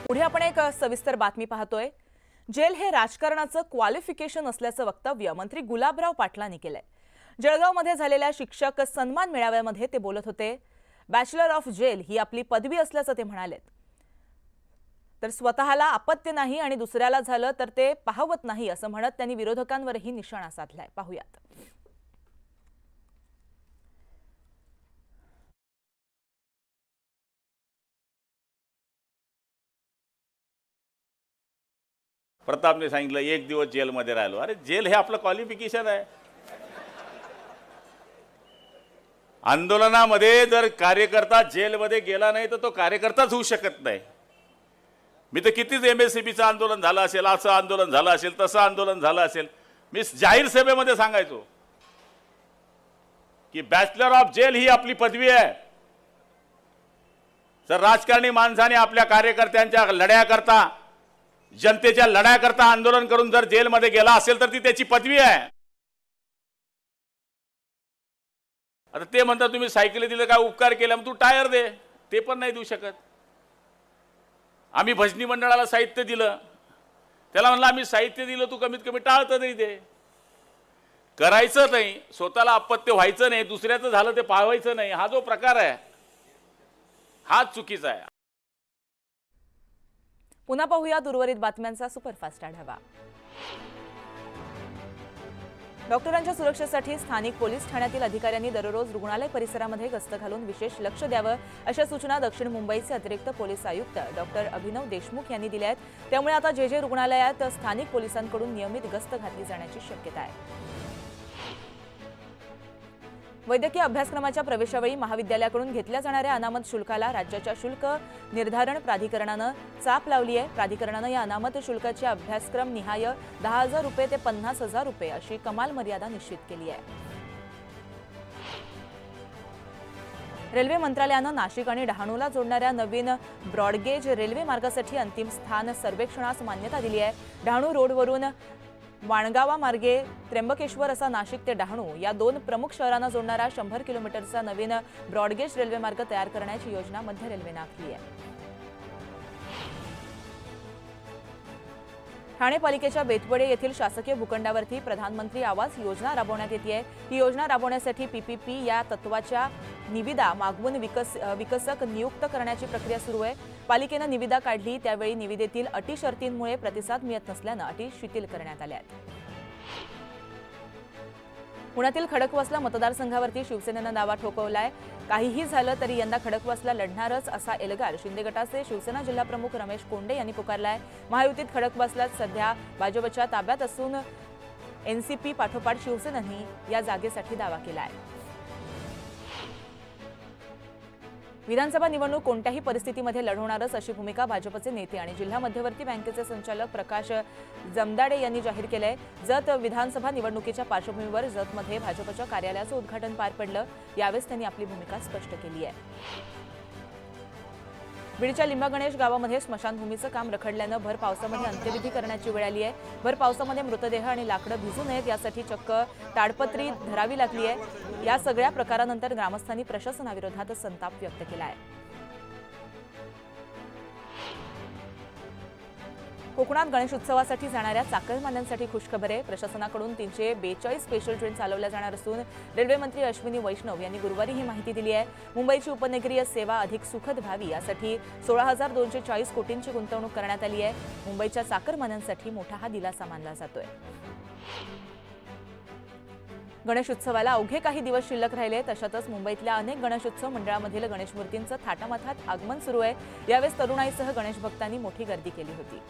पुढे आपण एक सविस्तर बातमी पाहतोय। जेल हे राजकारणाचं क्वालिफिकेशन असल्याचं वक्तव्य मंत्री गुलाबराव पाटलांनी केलंय। जळगावमध्ये झालेल्या शिक्षक सन्मान मेळाव्यामध्ये ते बोलत होते। बॅचलर ऑफ जेल ही आपली पदवी असल्याचं ते म्हणाले। तर स्वतःला अपत्य नाही आणि दुसऱ्याला झालं तर ते पाहवत नाही असं म्हणत त्यांनी विरोधकांवरही निशाणा साधलाय। पाहूयात। प्रतापने सांगितलं एक दिवस जेलमध्ये राहिलो। अरे जेल हे आपलं क्वालिफिकेशन आहे। आंदोलनामध्ये जर कार्यकर्ता जेलमध्ये गेला नाही तर तो कार्यकर्ताच होऊ शकत नाही। मी तर कितीच MSCBचं आंदोलन झालं असेल, असं आंदोलन झालं असेल, तसं आंदोलन झालं असेल, मी जाहीर सभेमध्ये सांगायचो की बॅचलर ऑफ जेल ही आपली पदवी आहे। जर राजकारणी माणसाने आपल्या कार्यकर्त्यांच्या लढ्याकरता, जनतेच्या लढ्याकरता आंदोलन करून जर जेलमध्ये गेला असेल तर ती त्याची पदवी आहे। आता ते म्हणतात तुम्ही सायकल दिलं काय उपकार केला, मग तू टायर दे, ते पण नाही देऊ शकत। आम्ही भजनी मंडळाला साहित्य दिलं, त्याला म्हणलं आम्ही साहित्य दिलं, तू कमीत कमी टाळ तर दे। करायचं नाही, स्वतःला अपत्य व्हायचं नाही, दुसऱ्याचं झालं ते पाहायचं नाही, हा जो प्रकार आहे हा चुकीचा आहे। पुन्हा पाहूयात उर्वरित बातम्यांचा सुपरफास्ट आढावा। डॉक्टरांच्या सुरक्षेसाठी स्थानिक पोलीस ठाण्यातील अधिकाऱ्यांनी दररोज रुग्णालय परिसरामध्ये गस्त घालून विशेष लक्ष द्यावं अशा सूचना दक्षिण मुंबईचे अतिरिक्त पोलीस आयुक्त डॉक्टर अभिनव देशमुख यांनी दिल्या आहेत। त्यामुळे आता जे रुग्णालयात स्थानिक पोलिसांकडून नियमित गस्त घातली जाण्याची शक्यता आहे। वैद्यकीय अभ्यासक्रमाच्या प्रवेशावेळी महाविद्यालयाकडून घेतल्या जाणाऱ्या अनामत शुल्काला राज्याच्या शुल्क निर्धारण प्राधिकरणानं चाप लावली आहे। प्राधिकरणानं या अनामत शुल्काची अभ्यासक्रम निहाय 10,000 रुपये ते 50,000 रुपये अशी कमाल मर्यादा निश्चित केली आहे। रेल्वे मंत्रालयानं नाशिक आणि डहाणूला जोडणाऱ्या नवीन ब्रॉडगेज रेल्वे मार्गासाठी अंतिम स्थान सर्वेक्षणास मान्यता दिली आहे। डहाणू रोडवरून वाणगावा मार्गे त्र्यंबकेश्वर असा नाशिक ते डहाणू या दोन प्रमुख शहरांना जोडणारा 100 किलोमीटरचा नवीन ब्रॉडगेज रेल्वे मार्ग तयार करण्याची योजना मध्य रेल्वेने आखली आहे। ठाणे पालिकेच्या बेतवडे येथील शासकीय भूखंडावरती प्रधानमंत्री आवास योजना राबवण्यात येते। ही योजना राबवण्यासाठी PPP या तत्वाच्या निविदा मागवून विकसक नियुक्त करण्याची प्रक्रिया सुरू आहे। पालिकेने निविदा काढली त्यावेळी निविदेतील अटी शर्तींमुळे प्रतिसाद मिळत नसल्याने अटी शिथिल करण्यात आल्या आहेत। पुण्यातील खडकवासला मतदारसंघावरती शिवसेनेनं दावा ठोकवलाय। काहीही झालं तरी यंदा खडकवासला लढणारच असा एल्गार शिंदे गटाचे शिवसेना जिल्हाप्रमुख रमेश कोंडे यांनी पुकारलाय। महायुतीत खडकवासलात सध्या भाजपच्या ताब्यात असून NCP पाठोपाठ शिवसेनेने या जागेसाठी दावा केलाय। विधानसभा निवडणूक कोणत्याही परिस्थितीमध्ये लढवणारच अशी भूमिका भाजपचे नेते आणि जिल्हा मध्यवर्ती बँकेचे संचालक प्रकाश जमदाडे यांनी जाहीर केलंय। जत विधानसभा निवडणुकीच्या पार्श्वभूमीवर जतमध्ये भाजपच्या कार्यालयाचं उद्घाटन पार पडलं। यावेळेस त्यांनी आपली भूमिका स्पष्ट केली आहे। बीडच्या लिंबागणेश गावामध्ये स्मशानभूमीचं काम रखडल्यानं भर पावसामध्ये अंत्यविधी करण्याची वेळ आली आहे। भर पावसामध्ये मृतदेह आणि लाकडं भिजू नयेत यासाठी चक्क ताडपत्री धरावी लागली आहे। या सगळ्या प्रकारानंतर ग्रामस्थांनी प्रशासनाविरोधात संताप व्यक्त केला आहे। कोकणात गणेश उत्सवासाठी जाणाऱ्या चाकरमान्यांसाठी खुशखबर आहे। प्रशासनाकडून 342 स्पेशल ट्रेन चालवल्या जाणार असून रेल्वे मंत्री अश्विनी वैष्णव यांनी गुरुवारी ही माहिती दिली आहे। मुंबईची उपनगरीय सेवा अधिक सुखद व्हावी यासाठी 16,240 कोटींची गुंतवणूक करण्यात आली आहे। मुंबईच्या चाकरमान्यांसाठी मोठा हा दिलासा मानला जातोय। गणेश उत्सवाला अवघे काही दिवस शिल्लक राहिले तशातच मुंबईतल्या अनेक गणेशोत्सव मंडळामधील गणेश मूर्तींचं थाटामाटात आगमन सुरू आहे। यावेळेस तरुणाईसह गणेश भक्तांनी मोठी गर्दी केली होती।